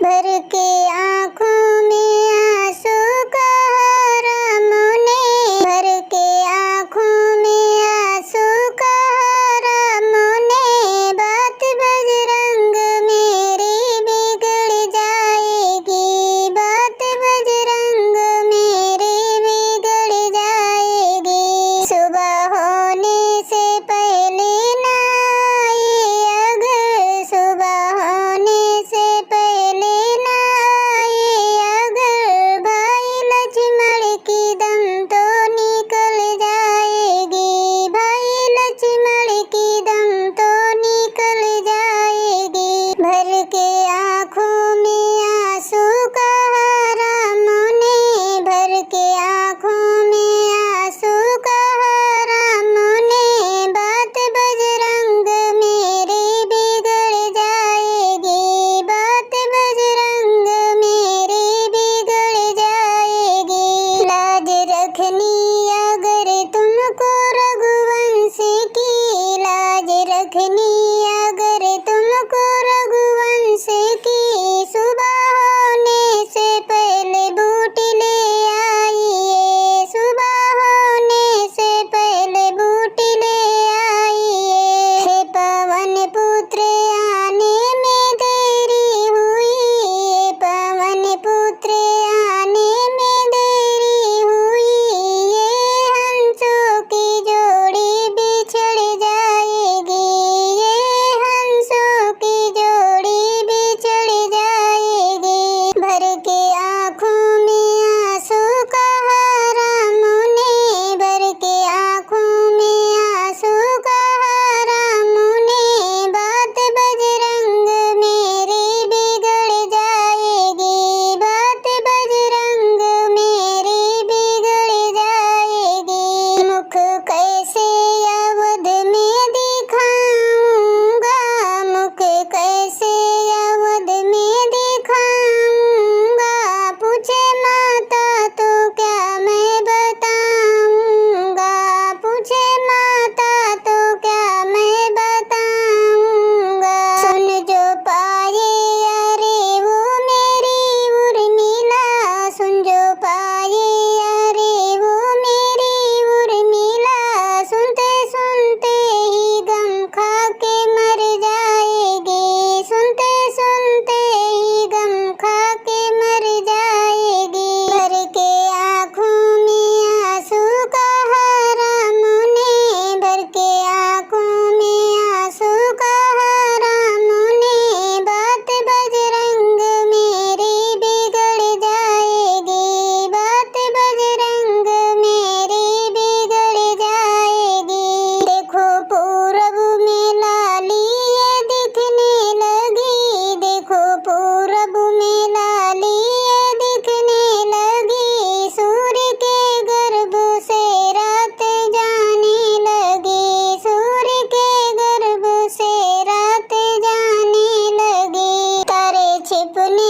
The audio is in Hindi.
भर के आँखों में आंसू कहा रामों ने, भर के आँखों में आंसू कहा रामों ने। बात बजरंग मेरी बिगड़ जाएगी, बात बजरंग मेरी बिगड़ जाएगी। सुबह होने से पहले ना आए अगर, सुबह होने से पहले ना आए अगर, भाई लक्ष्मण की दम तो निकल जाएगी, भाई लक्ष्मण की दम तो निकल जाएगी। भर के आँखों में आंसू कहा रामों ने, भर के आँखों में आंसू कहा रामों ने। बात बजरंग मेरी बिगड़ जाएगी, बात बजरंग मेरी बिगड़ जाएगी। लाज रखनी अगर तुमको रघुवंश की, लाज रखनी अगर तुमको रघुवंश की। सुबह होने से पहले बूट ले आइए, सुबह होने से पहले बूट ले आइए। हे पवन पुत्र आने में देरी हुई, हे पवन पुत्र आने में देरी हुई। ये हंसों की जोड़ी बिछड़ जाएगी, ये हंसों की जोड़ी बिछड़ जाएगी। भर के आँखों में आंसू कहा रामों ने, भर के आँखों में आंसू कहा रामों ने। बात बजरंग मेरी बिगड़ जाएगी, बात बजरंग मेरी बिगड़ जाएगी। मुख कैसे अवध में दिखाऊंगा, मुख कैसे अवध में दिखाऊंगा। पूछे माता तो क्या मैं बताऊंगा, पूछे माता तो क्या मैं बताऊंगा। सुन जो पाए अरे वो मेरी उर्मिला, सुन जो पाए अरे वो मेरी उर्मिला। सुनते सुनते ही गम खा के मर जाएगी, सुनते सुनते ही गम खा के मर जाएगी। भर के आँखों में आंसू कहा रामों ने, भर के आँखों में आंसू कहा रामों ने। बात बजरंग मेरी बिगड़ जाएगी, बात बजरंग मेरी बिगड़ जाएगी। देखो पूरब में लाली ये दिखने लगी, देखो पूरब में लाली ये दिखने लगी। सूर्य के गर्भ से रात जाने लगी, सूर्य के गर्भ से रात जाने लगी। तारे छिपने